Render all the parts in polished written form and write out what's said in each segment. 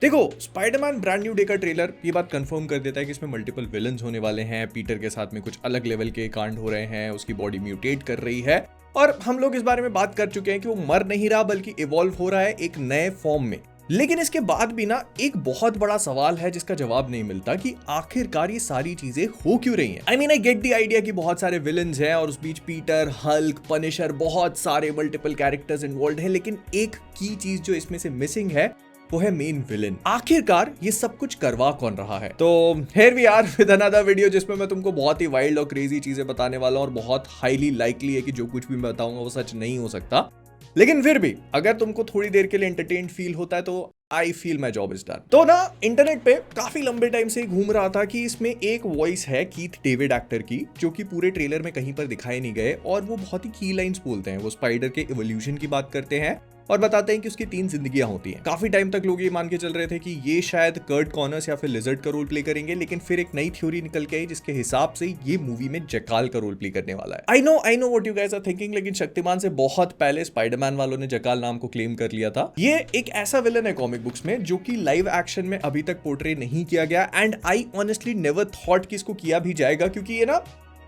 देखो, Spiderman brand new day का trailer ये बात कंफर्म कर देता है कि इसमें मल्टीपल विलन्स होने वाले हैं। पीटर के साथ में कुछ अलग लेवल के कांड हो रहे हैं, उसकी बॉडी म्यूटेट कर रही है और हम लोग इस बारे में बात कर चुके हैं कि वो मर नहीं रहा बल्कि इवॉल्व हो रहा है एक नए फॉर्म में। लेकिन इसके बाद भी ना एक बहुत बड़ा सवाल है जिसका जवाब नहीं मिलता कि आखिरकार ये सारी चीजें हो क्यों रही हैं। आई गेट द आइडिया कि बहुत सारे विलन्स हैं और उस बीच पीटर, हल्क, पनिशर, बहुत सारे मल्टीपल कैरेक्टर्स इन्वॉल्व हैं, लेकिन एक की चीज जो इसमें से मिसिंग है वो है मेन विलन। आखिरकार ये सब कुछ करवा कौन रहा है? तो here we are with another video जिसमें मैं तुमको बहुत ही वाइल्ड और क्रेजी चीजें बताने वाला हूं और बहुत हाईली लाइकली है कि जो कुछ भी मैं बताऊंगा वो सच नहीं हो सकता। लेकिन फिर भी अगर तुमको थोड़ी देर के लिए एंटरटेन्ड फील होता है तो I feel my job is done. तो ना इंटरनेट पे काफी लंबे टाइम से घूम रहा था कि इसमें एक वॉइस है कीथ डेविड एक्टर की, जो कि पूरे ट्रेलर में कहीं पर दिखाए नहीं गए और वो बहुत ही की लाइंस बोलते हैं। वो स्पाइडर के इवोल्यूशन की बात करते हैं और बताते हैं कि उसकी 3 जिंदगियां होती हैं। काफी टाइम तक लोग ये मान के चल रहे थे कि ये शायद कर्ट कॉनर्स या फिर लिजर्ड का रोल प्ले करेंगे, लेकिन फिर एक नई थ्योरी निकल के आई जिसके हिसाब से ये मूवी में जकाल का रोल प्ले करने वाला है। I know what you guys are thinking, लेकिन शक्तिमान से बहुत पहले स्पाइडरमैन वालों ने जकाल नाम को क्लेम कर लिया था। ये एक ऐसा विलन है कॉमिक बुक्स में जो कि लाइव एक्शन में अभी तक पोर्ट्रे नहीं किया गया and I honestly never thought कि इसको किया भी जाएगा, क्योंकि ये ना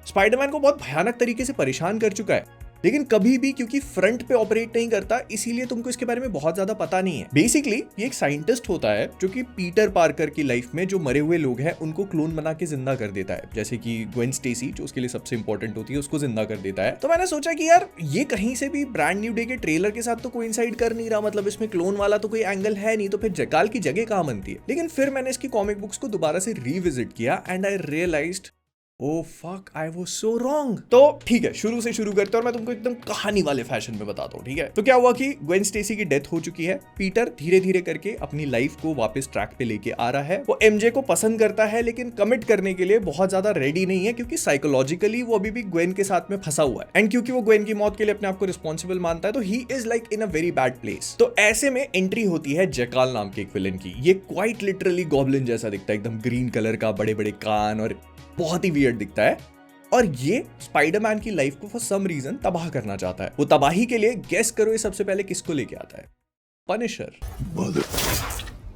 स्पाइडरमैन को बहुत भयानक तरीके से परेशान कर चुका है, लेकिन कभी भी क्योंकि फ्रंट पे ऑपरेट नहीं करता इसीलिए तुमको इसके बारे में बहुत ज्यादा पता नहीं है। बेसिकली ये एक साइंटिस्ट होता है जो कि पीटर पार्कर की लाइफ में जो मरे हुए लोग हैं उनको क्लोन बना के जिंदा कर देता है, जैसे कि ग्वेन स्टेसी जो उसके लिए सबसे इंपॉर्टेंट होती है उसको जिंदा कर देता है। तो मैंने सोचा कि यार ये कहीं से भी ब्रांड न्यू डे के ट्रेलर के साथ तो कोइंसाइड कर नहीं रहा, मतलब इसमें क्लोन वाला तो कोई एंगल है नहीं, तो फिर जकाल की जगह कहां बनती है। लेकिन फिर मैंने इसकी कॉमिक बुक्स को दोबारा से रिविजिट किया and I realised oh fuck, I was so wrong. तो ठीक है, शुरू से शुरू करते हैं और मैं तुमको एकदम कहानी वाले फैशन में बताता हूँ, ठीक है। तो क्या हुआ कि ग्वेन स्टेसी की डेथ हो चुकी है। पीटर धीरे धीरे करके अपनी लाइफ को वापस ट्रैक पे लेके आ रहा है। वो एमजे को पसंद करता है लेकिन कमिट करने के लिए बहुत ज्यादा रेडी नहीं है, क्योंकि साइकोलॉजिकली वो अभी भी ग्वेन के साथ में फंसा हुआ है एंड क्योंकि वो ग्वेन की मौत के लिए अपने आप को रिस्पॉन्सिबल मानता है, तो he is like in a very bad place. तो ऐसे में एंट्री होती है जकाल नाम के एक विलन की। ये क्वाइट लिटरली गॉब्लिन जैसा दिखता है, एकदम ग्रीन कलर का, बड़े बड़े कान और बहुत ही वियर्ड दिखता है। और ये स्पाइडरमैन की लाइफ को फॉर सम रीजन तबाह करना चाहता है। वो तबाही के लिए गेस करो ये सबसे पहले किसको लेके आता है? Punisher.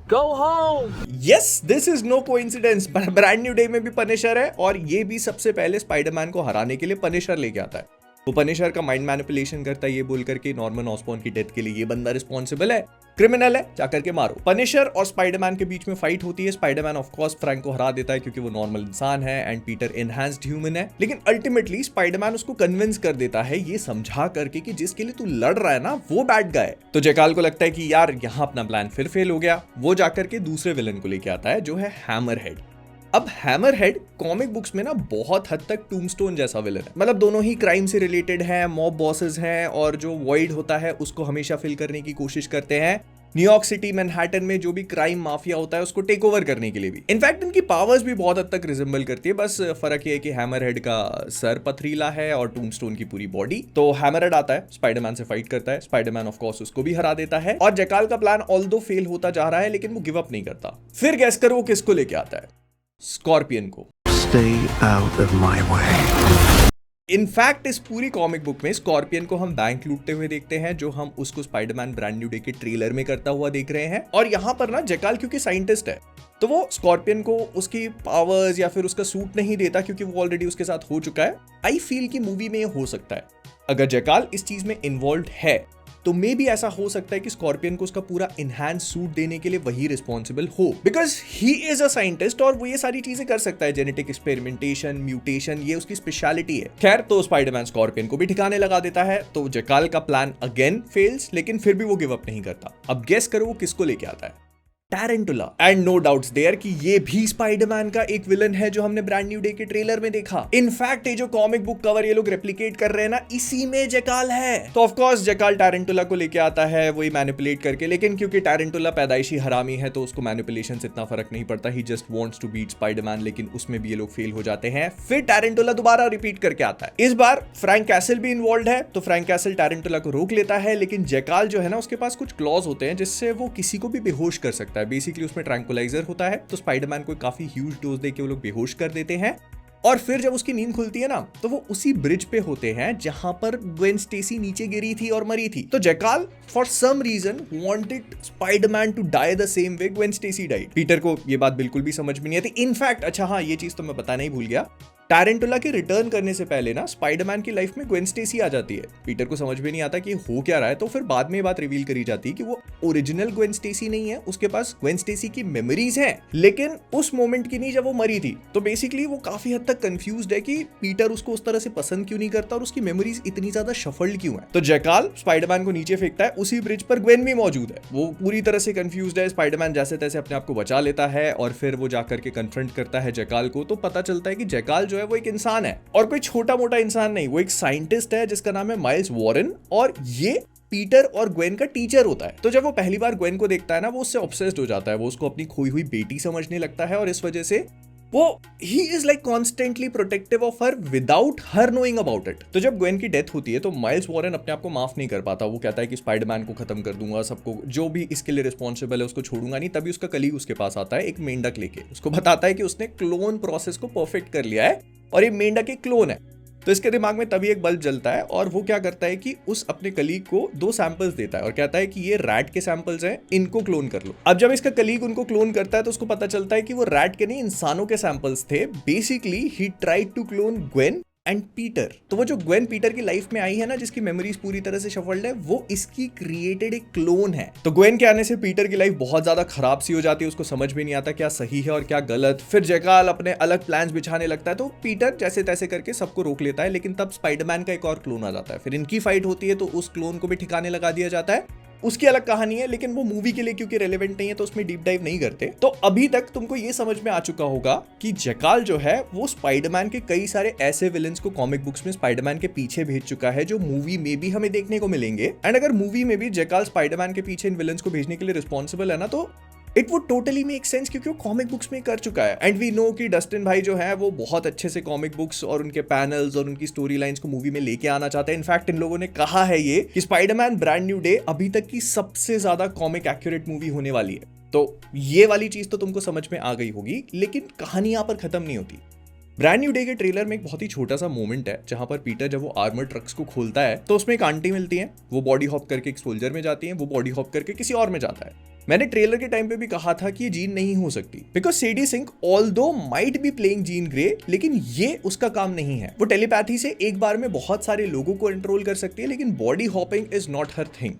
Go home! Yes, this is no coincidence. Brand new day में भी पनिशर है और ये भी सबसे पहले स्पाइडरमैन को हराने के लिए पनिशर लेके आता है। वो पनिशर का माइंड मैनिपुलेशन करता है ये बोल करके नॉर्मन ऑसबॉर्न की डेथ के लिए ये बंदा रिस्पॉन्सिबल है, क्रिमिनल है, जाकर के मारो। पनिशर और स्पाइडरमैन के बीच में फाइट होती है। स्पाइडरमैन ऑफ कोर्स फ्रैंक को हरा देता है क्योंकि वो नॉर्मल इंसान है एंड पीटर एनहांस्ड ह्यूमन है। लेकिन अल्टीमेटली स्पाइडरमैन उसको कन्विंस कर देता है ये समझा करके कि जिसके लिए तू लड़ रहा है ना वो बैड गाय है। तो जकाल को लगता है कि यार यहाँ अपना प्लान फिर फेल हो गया। वो जाकर के दूसरे विलन को लेके आता है जो है हैमरहेड। अब हैमरहेड कॉमिक बुक्स में ना बहुत हद तक टूमस्टोन जैसा विलन है, मतलब दोनों ही क्राइम से रिलेटेड हैं, मॉब बॉसेस हैं और जो वॉइड होता है उसको हमेशा फिल करने की कोशिश करते हैं। न्यूयॉर्क सिटी मैनहट्टन में जो भी क्राइम माफिया होता है उसको टेक ओवर करने के लिए भी। इनफैक्ट इनकी पावर्स भी बहुत हद तक रिजेंबल करती है, बस फर्क ये है कि हैमरहेड का सर पथरीला है और टूमस्टोन की पूरी बॉडी। तो हैमरहेड आता है, स्पाइडरमैन से फाइट करता है, स्पाइडरमैन ऑफ कोर्स उसको भी हरा देता है और जकाल का प्लान ऑल्दो फेल होता जा रहा है लेकिन वो गिव अप नहीं करता। फिर गैस करो वो किसको लेके आता है? स्कॉर्पियन को। Stay out of my way. In fact इस पूरी कॉमिक बुक में स्कॉर्पियन को हम बैंक लूटते हुए देखते हैं, जो हम उसको स्पाइडरमैन ब्रांड न्यू डे के ट्रेलर में करता हुआ देख रहे हैं। और यहाँ पर ना जकाल क्योंकि साइंटिस्ट है तो वो स्कॉर्पियन को उसकी पावर्स या फिर उसका सूट नहीं देता क्योंकि वो ऑलरेडी उसके साथ हो चुका है। आई फील कि मूवी में ये हो सकता है अगर जकाल इस चीज में इन्वॉल्व है तो मे भी ऐसा हो सकता है कि स्कॉर्पियन को उसका पूरा इनहैंस सूट देने के लिए वही रिस्पॉन्सिबल हो, because he is a scientist और वो ये सारी चीजें कर सकता है। जेनेटिक एक्सपेरिमेंटेशन, म्यूटेशन, ये उसकी स्पेशलिटी है। खैर, तो स्पाइडरमैन स्कॉर्पियन को भी ठिकाने लगा देता है। तो जकाल का प्लान अगेन फेल्स, लेकिन फिर भी वो गिव अप नहीं करता। अब गेस करो वो किसको लेके आता है? टैरेंटुला। एंड नो डाउट्स देयर कि ये भी स्पाइडरमैन का एक विलन है जो हमने ब्रांड न्यू डे के ट्रेलर में देखा। इनफैक्ट ये जो कॉमिक बुक कवर ये लोग रेप्लिकेट कर रहे हैं ना, इसी में जकाल है। तो ऑफ कोर्स जकाल टैरेंटुला को लेके आता है वही मैनिपुलेट करके, लेकिन क्योंकि टैरेंटुला पैदाइशी हरामी है तो उसको मैनिपुलेशन से इतना फर्क नहीं पड़ता। He just wants to beat Spiderman, लेकिन उसमें भी ये लोग फेल हो जाते हैं। फिर टैरेंटुला दोबारा रिपीट करके आता है। इस बार फ्रैंक कैसल भी इन्वॉल्व है, तो फ्रैंक कैसल टैरेंटुला को रोक लेता है, लेकिन जकाल जो है ना उसके पास कुछ क्लॉज होते हैं जिससे वो किसी को भी बेहोश कर सकता है। बेसिकली उसमें ट्रैंकुलाइजर होता है, तो स्पाइडरमैन को काफी ह्यूज डोज देके वो लोग बेहोश कर देते हैं और फिर जब उसकी नींद खुलती है ना, तो वो उसी ब्रिज पे होते हैं जहां पर ग्वेन स्टेसी नीचे गिरी थी और मरी थी। तो Jackal for some reason wanted Spiderman to die the same way Gwen Stacy died. Peter को ये बात बिल्कुल भी समझ में नहीं आती। इनफैक्ट अच्छा हाँ, ये चीज तो मैं बताना ही भूल गया, टैरेंटुला के रिटर्न करने से पहले ना स्पाइडरमैन की लाइफ में ग्वेन स्टेसी आ जाती है। पीटर को समझ में नहीं आता कि हो क्या रहा है, तो फिर बाद में ये बात रिवील करी जाती है कि वो ओरिजिनल ग्वेन स्टेसी नहीं है, उसके पास ग्वेन स्टेसी की मेमोरीज हैं, लेकिन उस मोमेंट की नहीं जब वो मरी थी। तो बेसिकली वो काफी हद तक कंफ्यूज्ड है कि पीटर उसको उस तरह से पसंद क्यों नहीं करता और उसकी मेमोरीज इतनी ज्यादा शफल्ड क्यों है। तो जैकाल स्पाइडरमैन को नीचे फेंकता है, उसी ब्रिज पर ग्वेन भी मौजूद है। वो पूरी तरह से कंफ्यूज्ड है। स्पाइडरमैन जैसे तैसे अपने आप को बचा लेता है और फिर वो जाकर के कन्फ्रंट करता है जैकाल को। तो पता चलता है कि जैकाल जो है वो एक इंसान है, और कोई छोटा मोटा इंसान नहीं, वो एक साइंटिस्ट है जिसका नाम है माइल्स वॉरेन, और ये पीटर और ग्वेन का टीचर होता है। तो जब वो पहली बार ग्वेन को देखता है ना, वो उससे ऑब्सेस्ड हो जाता है, वो उसको अपनी खोई हुई बेटी समझने लगता है, और इस वजह से वो he is like constantly protective of her without her knowing about it. तो जब ग्वेन की डेथ होती है तो माइल्स वॉरेन अपने आप को माफ नहीं कर पाता। वो कहता है कि स्पाइडरमैन को खत्म कर दूंगा, सबको जो भी इसके लिए रिस्पॉन्सिबल है उसको छोड़ूंगा नहीं। तभी उसका कलीग उसके पास आता है एक मेंढक लेके, उसको बताता है कि उसने क्लोन प्रोसेस को परफेक्ट कर लिया है और ये मेंढक एक क्लोन है। तो इसके दिमाग में तभी एक बल्ब जलता है और वो क्या करता है कि उस अपने कलीग को 2 सैंपल्स देता है और कहता है कि ये रैट के सैंपल्स हैं, इनको क्लोन कर लो। अब जब इसका कलीग उनको क्लोन करता है तो उसको पता चलता है कि वो रैट के नहीं, इंसानों के सैंपल्स थे। Basically he tried to clone Gwen and Peter. तो वो जो ग्वेन पीटर की लाइफ में आई है ना, जिसकी मेमोरीज पूरी तरह से शफल्ड है, वो इसकी क्रिएटेड एक क्लोन है। तो ग्वेन के आने से पीटर की लाइफ बहुत ज्यादा खराब सी हो जाती है, उसको समझ में नहीं आता क्या सही है और क्या गलत। फिर जैकाल अपने अलग प्लान्स बिछाने लगता है, तो पीटर जैसे तैसे करके सबको रोक लेता है, लेकिन तब स्पाइडरमैन का एक और क्लोन आ जाता है। फिर इनकी फाइट होती है तो उस क्लोन को भी ठिकाने लगा दिया जाता है। उसकी अलग कहानी है, लेकिन वो मूवी के लिए क्योंकि रेलेवेंट नहीं है तो उसमें डीप डाइव नहीं करते। तो अभी तक तुमको ये समझ में आ चुका होगा कि जैकाल जो है वो स्पाइडरमैन के कई सारे ऐसे विलन्स को कॉमिक बुक्स में स्पाइडरमैन के पीछे भेज चुका है जो मूवी में भी हमें देखने को मिलेंगे। एंड अगर मूवी में भी जैकाल स्पाइडरमैन के पीछे इन विलन्स को भेजने के लिए रिस्पॉन्सिबल है ना, तो it would totally make sense, क्योंकि वो कॉमिक बुक्स में कर चुका है। एंड वी नो कि डस्टिन भाई जो है वो बहुत अच्छे से कॉमिक बुक्स और उनके पैनल्स और उनकी स्टोरी लाइंस को मूवी में लेके आना चाहते हैं। इनफैक्ट इन लोगों ने कहा है ये कि स्पाइडरमैन ब्रांड न्यू डे अभी तक की सबसे ज्यादा कॉमिक एक्यूरेट मूवी होने वाली है। तो ये वाली चीज तो तुमको समझ में आ गई होगी, लेकिन कहानी यहां पर खत्म नहीं होती। ब्रांड न्यू डे के ट्रेलर में एक बहुत ही छोटा सा मोमेंट है जहां पर पीटर जब वो आर्मर ट्रक्स को खोलता है तो उसमें एक आंटी मिलती है। वो बॉडी हॉप करके एक सोल्जर में जाती है, वो बॉडी हॉप करके किसी और में जाता है। मैंने ट्रेलर के टाइम पे भी कहा था कि ये जीन नहीं हो सकती, because Sadie Sink although might be playing Jean Grey, लेकिन ये उसका काम नहीं है। वो टेलीपैथी से एक बार में बहुत सारे लोगों को कंट्रोल कर सकती है, लेकिन body hopping is not her thing.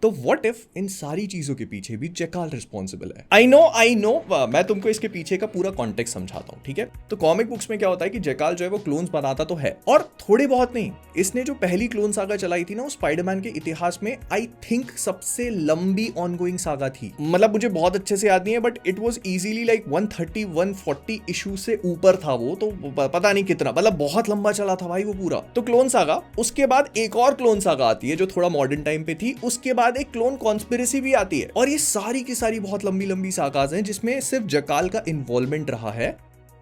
तो व्हाट इफ इन सारी चीजों के पीछे भी जैकाल रिस्पॉन्सिबल है? आई नो मैं तुमको इसके पीछे का पूरा कॉन्टेक्स्ट समझाता हूँ, ठीक है? तो कॉमिक बुक्स में क्या होता है कि जैकाल जो है वो क्लोन्स बनाता तो है, और थोड़े बहुत नहीं। इसने जो पहली क्लोन सागा चलाई थी ना, वो स्पाइडरमैन के इतिहास में आई थिंक सबसे लंबी ऑनगोइंग सागा थी। मतलब मुझे बहुत अच्छे से याद नहीं है, but it was easily like 130-140 issue से ऊपर था वो, तो पता नहीं कितना, मतलब बहुत लंबा चला था भाई वो पूरा। तो क्लोन सागा, उसके बाद एक और क्लोन सागा आती है जो थोड़ा मॉडर्न टाइम पे थी, उसके बाद एक क्लोन कॉन्स्पिरेसी भी आती है, और ये सारी की सारी बहुत लंबी लंबी सागाज हैं जिसमें सिर्फ जैकाल का इन्वॉल्वमेंट रहा है।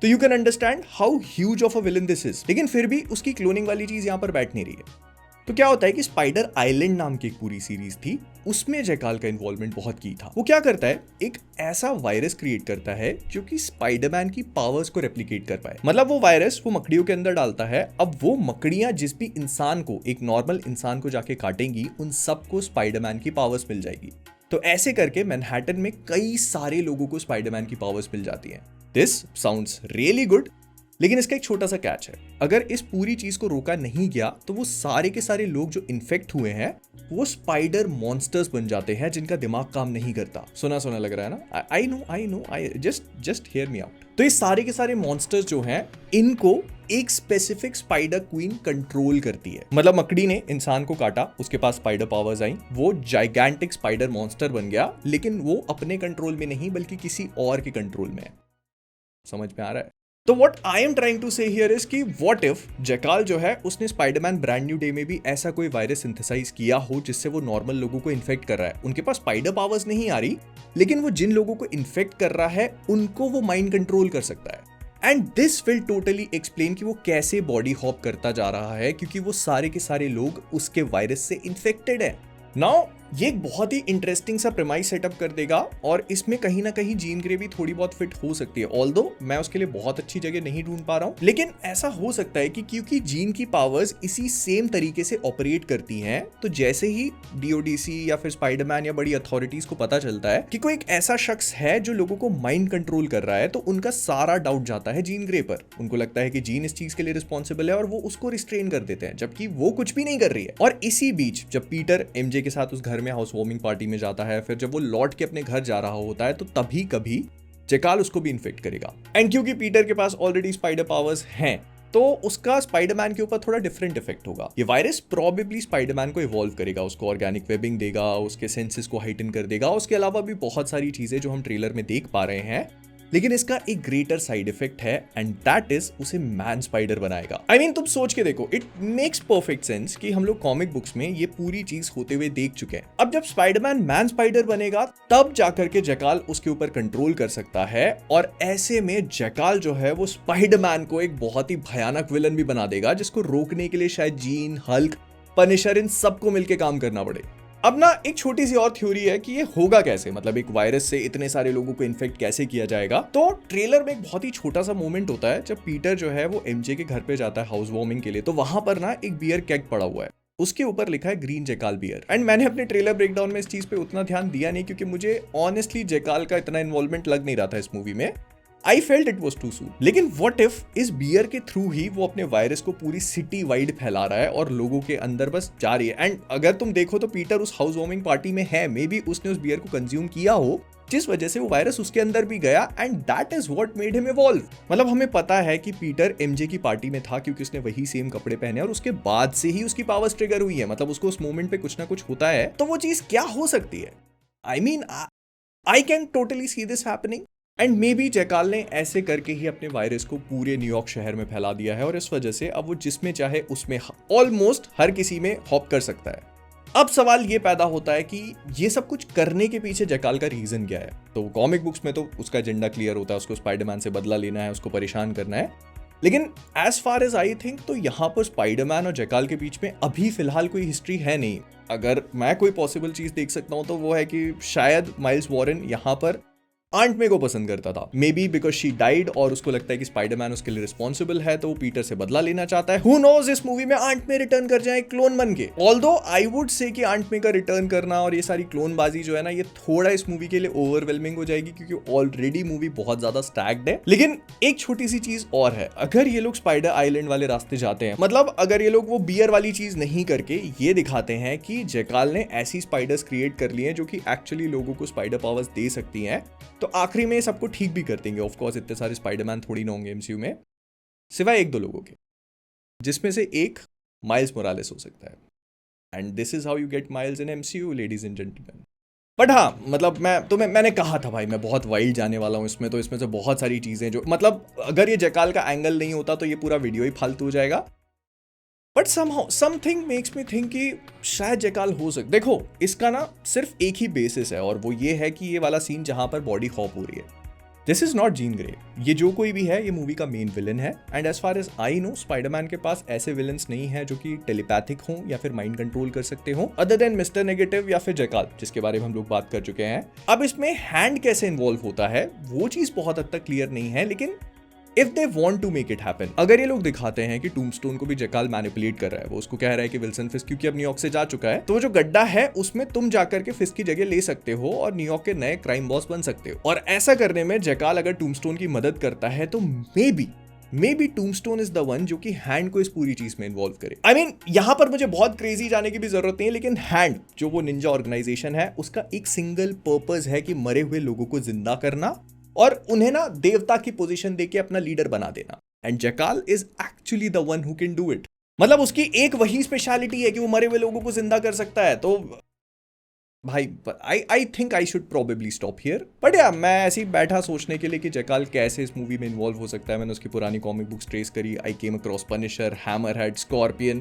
तो you can understand how huge of a villain this is. लेकिन फिर भी उसकी क्लोनिंग वाली चीज यहां पर बैठ नहीं रही है। तो क्या होता है कि स्पाइडर आइलैंड नाम की एक पूरी सीरीज थी, उसमें जैकाल का इन्वॉल्वमेंट बहुत की था। वो क्या करता है, एक ऐसा वायरस क्रिएट करता है जो कि स्पाइडरमैन की पावर्स को रेप्लिकेट कर पाए। मतलब वो वायरस वो मकड़ियों के अंदर डालता है। अब वो मकड़ियां जिस भी इंसान को, एक नॉर्मल इंसान को जाके काटेंगी, उन सबको स्पाइडरमैन की पावर्स मिल जाएगी। तो ऐसे करके मैनहट्टन में कई सारे लोगों को स्पाइडरमैन की पावर्स मिल जाती हैं। दिस साउंड्स रियली गुड, लेकिन इसका एक छोटा सा कैच है। अगर इस पूरी चीज को रोका नहीं गया तो वो सारे के सारे लोग जो इन्फेक्ट हुए हैं वो स्पाइडर मॉन्स्टर्स बन जाते हैं जिनका दिमाग काम नहीं करता। सुना सुना लग रहा है ना? I know just hear me out. तो ये सारे के सारे मॉन्स्टर्स जो हैं, इनको एक स्पेसिफिक स्पाइडर क्वीन कंट्रोल करती है। मतलब मकड़ी ने इंसान को काटा, उसके पास स्पाइडर पावर्स आई, वो जाइगैंटिक स्पाइडर मॉन्स्टर बन गया, लेकिन वो अपने कंट्रोल में नहीं बल्कि किसी और के कंट्रोल में है। समझ में आ रहा है? तो what I am trying to say here is कि व्हाट इफ जैकाल जो है उसने स्पाइडरमैन ब्रांड न्यू डे में भी ऐसा कोई वायरस सिंथेसाइज किया हो जिससे वो नॉर्मल लोगों को इन्फेक्ट कर रहा है। उनके पास स्पाइडर पावर्स नहीं आ रही, लेकिन वो जिन लोगों को इन्फेक्ट कर रहा है उनको वो माइंड कंट्रोल कर सकता है। And this will totally explain कि वो कैसे बॉडी हॉप करता जा रहा है, क्योंकि वो सारे के सारे लोग उसके वायरस से इन्फेक्टेड है। नाउ ये एक बहुत ही इंटरेस्टिंग सा प्रेमाइस सेटअप कर देगा और इसमें कहीं ना कहीं जीन ग्रे भी थोड़ी बहुत फिट हो सकती है, ऑल्दो मैं उसके लिए बहुत अच्छी जगह नहीं ढूंढ पा रहा हूँ। लेकिन ऐसा हो सकता है कि क्योंकि जीन की पावर्स इसी सेम तरीके से ऑपरेट करती हैं, तो जैसे ही डीओडीसी या फिर स्पाइडरमैन या बड़ी अथॉरिटीज को पता चलता है कि कोई एक ऐसा शख्स है जो लोगों को माइंड कंट्रोल कर रहा है, तो उनका सारा डाउट जाता है जीन ग्रे पर। उनको लगता है कि जीन इस चीज के लिए रिस्पॉन्सिबल है और वो उसको रिस्ट्रेन कर देते हैं, जबकि वो कुछ भी नहीं कर रही है। और इसी बीच जब पीटर एमजे के साथ उस घर में हाउस वार्मिंग पार्टी में जाता है, फिर जब वो लौट के अपने घर जा रहा होता है, तो तभी कभी जेकाल उसको भी इन्फेक्ट करेगा। एंड क्योंकि पीटर के पास ऑलरेडी स्पाइडर पावर्स हैं, तो उसका स्पाइडरमैन के ऊपर थोड़ा डिफरेंट इफेक्ट होगा। ये वायरस प्रोबेबली स्पाइडरमैन को इवॉल्व करेगा, उसको ऑर्गेनिक वेबिंग देगा, उसके सेंसेस को हाइटन कर देगा। उसके अलावा भी बहुत सारी चीजें जो हम ट्रेलर में देख पा रहे हैं। लेकिन इसका एक ग्रेटर साइड इफेक्ट है एंड दैट इज उसे मैन स्पाइडर बनाएगा। I mean, तुम सोच के देखो, इट मेक्स परफेक्ट सेंस कि हम लोग कॉमिक बुक्स में ये पूरी चीज होते हुए देख चुके हैं। अब जब स्पाइडरमैन मैन स्पाइडर बनेगा, तब जाकर के जेकाल उसके ऊपर कंट्रोल कर सकता है और ऐसे में जेकाल जो है वो स्पाइडरमैन को एक बहुत ही भयानक विलन भी बना देगा, जिसको रोकने के लिए शायद जीन, हल्क, पनिशर इन सबको मिलकर काम करना पड़े। अब ना एक छोटी सी और थ्योरी है कि ये होगा कैसे, मतलब एक वायरस से इतने सारे लोगों को इन्फेक्ट कैसे किया जाएगा। तो ट्रेलर में एक बहुत ही छोटा सा मोमेंट होता है जब पीटर जो है वो एमजे के घर पे जाता है हाउस वार्मिंग के लिए, तो वहां पर ना एक बियर केग पड़ा हुआ है, उसके ऊपर लिखा है ग्रीन जेकाल बियर। एंड मैंने अपने ट्रेलर ब्रेकडाउन में इस चीज पे उतना ध्यान दिया नहीं, क्योंकि मुझे ऑनेस्टली जेकाल का इतना इन्वॉल्वमेंट लग नहीं रहा था इस मूवी में। I felt it was too soon. लेकिन व्हाट इफ इस बियर के थ्रू ही वो अपने वायरस को पूरी सिटी वाइड फैला रहा है और लोगों के अंदर बस जा रही है। एंड अगर तुम देखो तो पीटर उस हाउस वार्मिंग पार्टी में है, मे बी उसने उस बियर को कंज्यूम किया हो, जिस वजह से वो वायरस उसके अंदर भी गया and that is what made him evolve. मतलब हमें पता है कि पीटर एमजे की पार्टी में था क्योंकि उसने वही सेम कपड़े पहने और उसके बाद से ही उसकी पावर्स ट्रिगर हुई है, मतलब उसको उस मोमेंट पे कुछ ना कुछ होता है। तो वो चीज क्या हो सकती है? I mean, I can totally see this happening. And maybe Jackal ने ऐसे करके ही अपने वायरस को पूरे न्यूयॉर्क शहर में फैला दिया है और इस वजह से अब वो जिसमें चाहे उसमें ऑलमोस्ट हर किसी में हॉप कर सकता है। अब सवाल ये पैदा होता है कि ये सब कुछ करने के पीछे जेकाल का रीजन क्या है। तो कॉमिक बुक्स में तो उसका एजेंडा क्लियर होता है, उसको स्पाइडरमैन से बदला लेना है, उसको परेशान करना है। लेकिन as far as I think तो यहाँ पर स्पाइडरमैन और जेकाल के बीच में अभी फिलहाल कोई हिस्ट्री है नहीं। अगर मैं कोई पॉसिबल चीज देख सकता हूँ तो वो है कि शायद माइल्स वॉरेन यहाँ पर आंट मे को पसंद करता था, may be because she died और उसको लगता है कि स्पाइडरमैन उसके लिए रिस्पॉन्सिबल है, तो वो पीटर से बदला लेना चाहता है। हु नोज, इस मूवी में आंट मे रिटर्न कर जाए क्लोन बन के। ऑल्दो आई वुड से कि आंट मे का रिटर्न करना और ये सारी क्लोन बाजी जो है ना, ये थोड़ा इस मूवी के लिए ओवरवेलमिंग हो जाएगी क्योंकि ऑलरेडी मूवी बहुत ज्यादा स्टैक्ड है। लेकिन एक छोटी सी चीज और है, अगर ये लोग स्पाइडर आइलैंड वाले रास्ते जाते हैं, मतलब अगर ये लोग वो बियर वाली चीज नहीं करके ये दिखाते हैं कि जेकाल ने ऐसी स्पाइडर्स क्रिएट कर ली हैं जो कि एक्चुअली लोगों को स्पाइडर पावर्स दे सकती हैं, तो आखिरी में सबको ठीक भी कर देंगे। ऑफ कोर्स इतने सारे स्पाइडरमैन थोड़ी ना होंगे एमसीयू में, सिवाय एक दो लोगों के, जिसमें से एक माइल्स मोरालेस हो सकता है। And this is how you get miles in MCU, ladies and gentleman. But हाँ, मतलब मैंने कहा था भाई, मैं बहुत वाइल्ड जाने वाला हूँ इसमें, तो इसमें से बहुत सारी चीजें जो, मतलब अगर ये जेकाल का एंगल नहीं होता तो ये पूरा वीडियो ही फालतू हो जाएगा। But something makes me think कि शायद जेकाल हो सकता। देखो, इसका ना सिर्फ एक ही बेसिस है और वो ये है कि ये वाला सीन जहां पर बॉडी हॉप हो रही है, this is not Jean Grey. ये जो कोई भी है, ये मूवी का मेन विलन है। And as far as I know, Spiderman के पास ऐसे विलन्स नहीं है जो कि टेलीपैथिक हों या फिर माइंड कंट्रोल कर सकते हों, अदर देन मिस्टर नेगेटिव या फिर जेकाल, जिसके बारे में हम लोग बात कर चुके हैं। अब इसमें हैंड कैसे इन्वॉल्व होता है वो चीज बहुत हद तक क्लियर नहीं है, लेकिन if they want to make it happen, अगर ये लोग दिखाते हैं कि टूम्बस्टोन को भी जेकाल मैनिपुलेट कर रहा है, वो उसको कह रहा है कि विल्सन फिस्क क्योंकि अब न्यूयॉर्क से जा चुका है, तो वो जो गड्ढा है उसमें तुम जाकर के फिस्क की जगह ले सकते हो और न्यूयॉर्क के नए क्राइम बॉस बन सकते हो। और ऐसा करने में जेकाल अगर टूम्बस्टोन की मदद करता है तो maybe Tombstone is the one जो कि हैंड को इस पूरी चीज में इन्वॉल्व करे। आई मीन, यहां पर मुझे बहुत क्रेजी जाने की भी जरूरत नहीं है, लेकिन हैंड जो वो निंजा ऑर्गेनाइजेशन है, उसका एक सिंगल पर्पस है कि मरे हुए लोगों को जिंदा करना और उन्हें ना देवता की पोजीशन देके अपना लीडर बना देना। And Jackal is actually the one who can do it. मतलब उसकी एक वही स्पेशलिटी है कि वो मरे हुए लोगों को जिंदा कर सकता है। तो भाई, I think I should probably stop here. But या मैं ऐसे ही बैठा सोचने के लिए कि जेकाल कैसे इस मूवी में इन्वॉल्व हो सकता है। मैंने उसकी पुरानी कॉमिक बुक्स ट्रेस करी, I came across Punisher, Hammerhead, Scorpion,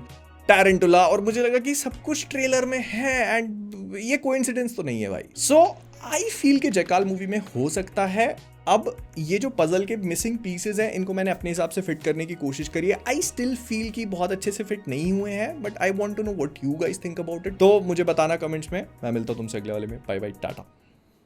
Tarantula, और मुझे लगा कि सब कुछ ट्रेलर में है एंड ये कोइंसिडेंस तो नहीं है भाई। सो आई फील कि जेकाल मूवी में हो सकता है। अब ये जो पजल के मिसिंग पीसेज हैं इनको मैंने अपने हिसाब से फिट करने की कोशिश करी है। आई स्टिल फील कि बहुत अच्छे से फिट नहीं हुए हैं, but I want to know what you guys think about it. तो मुझे बताना कमेंट्स में। मैं मिलता हूं तुमसे अगले वाले में। Bye bye, Tata.